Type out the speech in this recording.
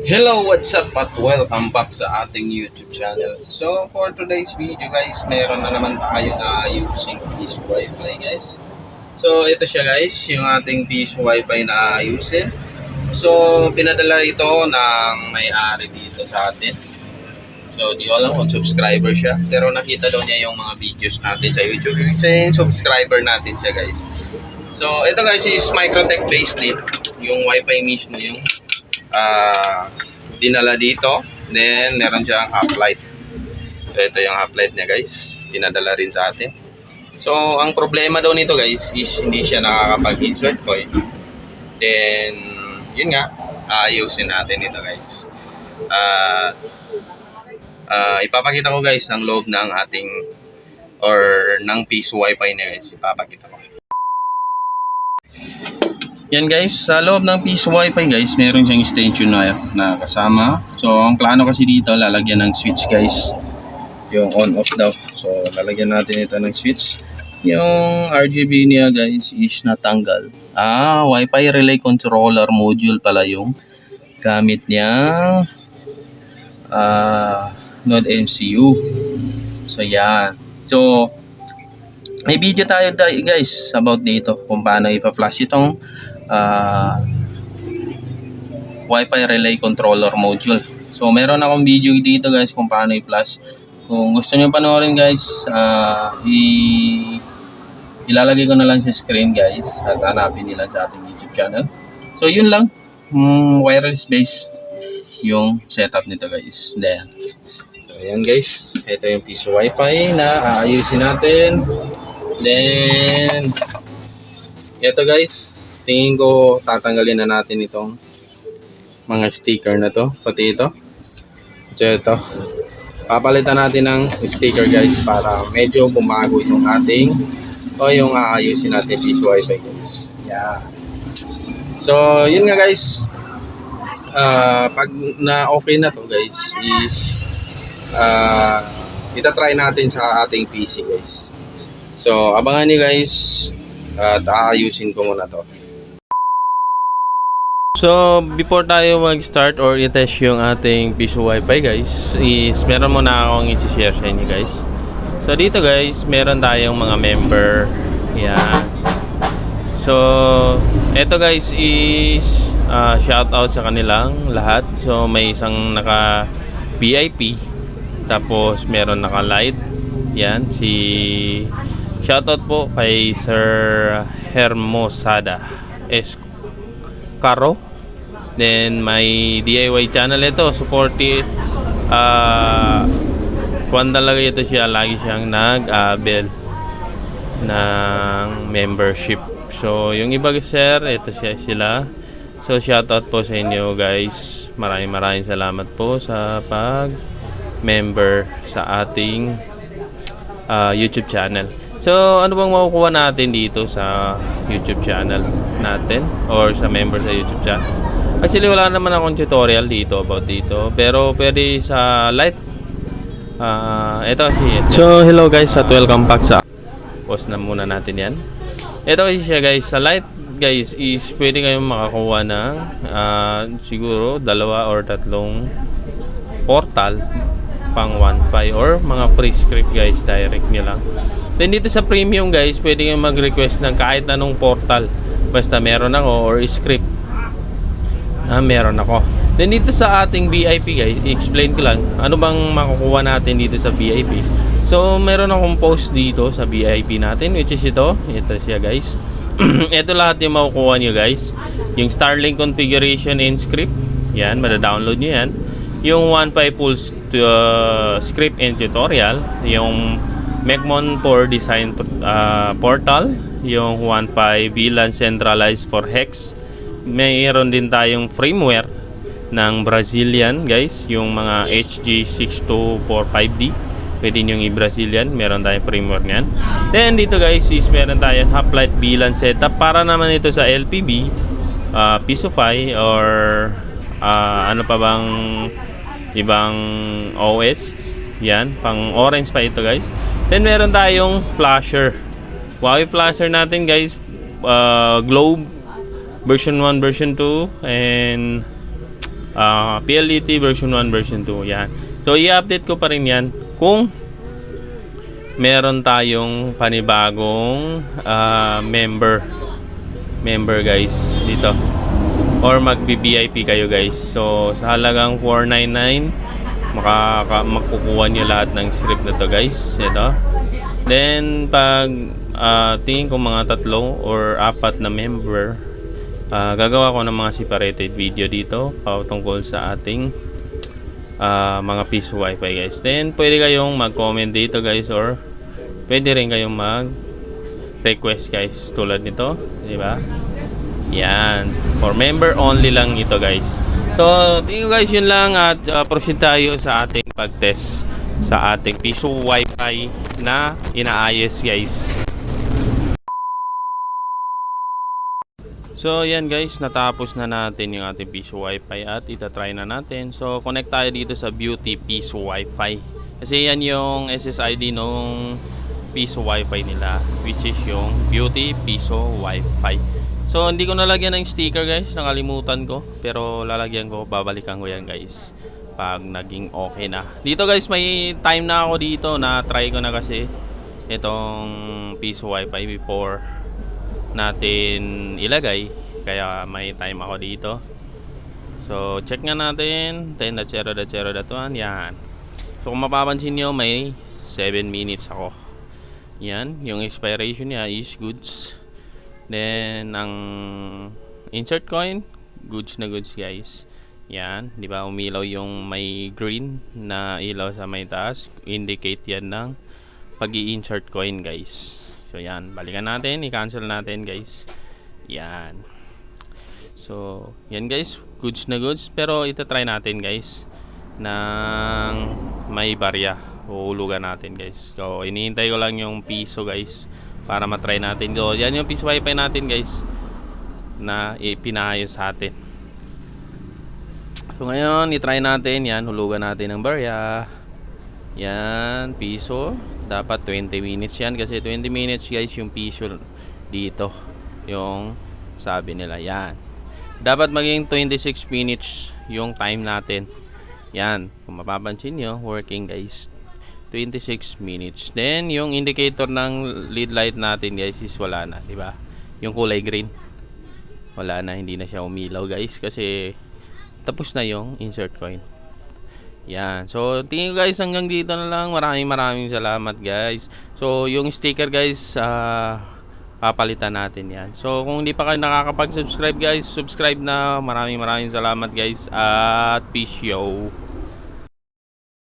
Hello, what's up at welcome back sa ating YouTube channel. So, for today's video guys, meron na naman tayo na using Peace Wi-Fi guys. So, ito siya guys, yung ating Peace Wi-Fi na ayusin. So, pinadala ito ng may-ari dito sa atin. So, di ko alam kung subscriber siya. Pero nakita daw niya yung mga videos natin sa YouTube. Kasi subscriber natin siya guys. So, ito guys is Microtech based din. Yung Wi-Fi mismo yung dinala dito. Then meron siyang half light. So ito yung half light niya guys, pinadala rin sa atin. So ang problema daw nito guys is hindi siya nakakapag-insert coil. Then yun nga, ayusin natin ito guys. Ipapakita ko guys ang loob ng ating or ng Peace Wi-Fi niya guys. Ipapakita ko. Yan guys, sa loob ng Peace Wi-Fi guys, meron siyang extension wire na kasama. So, ang plano kasi dito, lalagyan ng switch guys. Yung on-off daw. So, lalagyan natin ito ng switch. Yung RGB niya guys is natanggal. Wi-Fi Relay Controller Module pala yung gamit niyang Node MCU. So, yan. So, may video tayo guys about dito kung paano ipa-flash itong Wi-Fi Relay Controller Module. So meron akong video dito guys kung paano i-flash. Kung gusto nyo panoorin guys, ilalagay ko na lang sa screen guys at hanapin nila sa ating YouTube channel. So yun lang, wireless base yung setup nito guys. Then, so ayan guys, ito yung piece of Wi-Fi na aayusin natin. Then ito guys, tingin ko tatanggalin na natin itong mga sticker na to, pati ito. So ito, papalitan natin ng sticker guys para medyo bumago yung ating yung aayusin natin Peace Wi-Fi guys. Yeah. So yun nga guys, pag na okay na to guys is itatry natin sa ating PC guys. So abangan niyo guys at aayusin ko muna to. So, before tayo mag-start or i-test yung ating Peace Wi-Fi guys, is meron muna akong i-share sa inyo guys. So, dito guys, meron tayong mga member. Yan. So, eto guys is shout out sa kanilang lahat. So, may isang naka VIP. Tapos, meron naka light. Yan, si shout out po kay Sir Hermosada Caro. Then may DIY channel ito, supported kung talaga ito siya, lagi siyang nag-abel ng membership. So yung iba share, ito sila. So shoutout po sa inyo guys. Maraming salamat po sa pag-member sa ating YouTube channel. So ano bang makukuha natin dito sa YouTube channel natin or sa member sa YouTube channel? Actually wala naman akong tutorial dito about dito, pero pwede sa light. Ito kasi. So hello guys at welcome back sa post na muna natin yan. Ito kasi siya guys, sa light guys is pwede kayong makakuha ng siguro 2 or 3 portal pang 1.5 or mga free script guys, direct nyo lang. Then dito sa premium guys, pwede kayong mag-request ng kahit anong portal basta meron ako or script na meron ako. Then dito sa ating VIP guys, i-explain ko lang ano bang makukuha natin dito sa VIP. So meron akong post dito sa VIP natin, which is ito siya guys. Ito lahat yung makukuha nyo guys. Yung Starlink configuration and script, yan, mada-download nyo yan. Yung 1.5 full script and tutorial, yung Mecmon for design portal, yung 1.5 VLAN centralized for hex. Mayroon din tayong firmware ng Brazilian guys, yung mga HG6245D, pwede nyo i-Brazilian, meron tayong firmware nyan. Then dito guys is meron tayong half-light VLAN setup para naman ito sa LPB, P2Fi or ano pa bang ibang OS. Yan, pang orange pa ito guys. Then meron tayong flasher. Huawei flasher natin guys, Globe version 1, version 2, and PLDT version 1, version 2. Yan. So, i-update ko pa rin yan kung meron tayong panibagong member guys dito, or magbi-VIP kayo guys. So sa halagang 499 makukuha nyo lahat ng script na to guys. Ito, then pag tingin ko mga 3 or 4 na member, gagawa ko ng mga separated video dito patungkol sa ating mga piso wifi guys. Then pwede kayong mag-comment dito guys, or pwede rin kayong mag-request guys tulad nito, di ba? Yan, for member only lang ito guys. So tingin ko guys yun lang, at proceed tayo sa ating pag-test sa ating piso wifi na inaayos guys. So yan guys, natapos na natin yung ating piso wifi at itatry na natin. So connect tayo dito sa Beauty Piso Wifi, kasi yan yung SSID nung piso wifi nila, which is yung Beauty Piso Wifi. So hindi ko nalagyan ng sticker guys, nakalimutan ko, pero lalagyan ko, babalikan ko yan guys pag naging okay na. Dito guys, may time na ako dito, na try ko na kasi itong piso wifi before natin ilagay, kaya may time ako dito. So check nga natin 10.0.0.1. yan. So kung mapapansin nyo, may 7 minutes ako. Yan, yung expiration niya is goods. Then ang insert coin, goods na goods guys. Yan, di ba, umilaw yung may green na ilaw sa may taas, indicate yan ng pag-i-insert coin guys. So yan, balikan natin, i-cancel natin guys. Yan. So yan guys, goods na goods. Pero ita-try natin guys ng may barya, uhulugan natin guys. So inihintay ko lang yung piso guys para matry natin. So yan yung piso wifi natin guys na ipinayos sa atin. So ngayon, i-try natin yan, hulugan natin ng barya. Yan, piso. Dapat 20 minutes yan, kasi 20 minutes guys yung piso dito, yung sabi nila. Yan, dapat maging 26 minutes yung time natin. Yan, kung mapapansin nyo, working guys, 26 minutes. Then yung indicator ng lead light natin guys is wala na, di ba? Yung kulay green, wala na, hindi na siya umilaw guys, kasi tapos na yung insert coin. Yan. So tingin ko guys, hanggang dito na lang. Maraming salamat guys. So yung sticker guys, papalitan natin yan. So kung hindi pa kayo nakakapag-subscribe guys, subscribe na. Maraming salamat guys, at peace yo.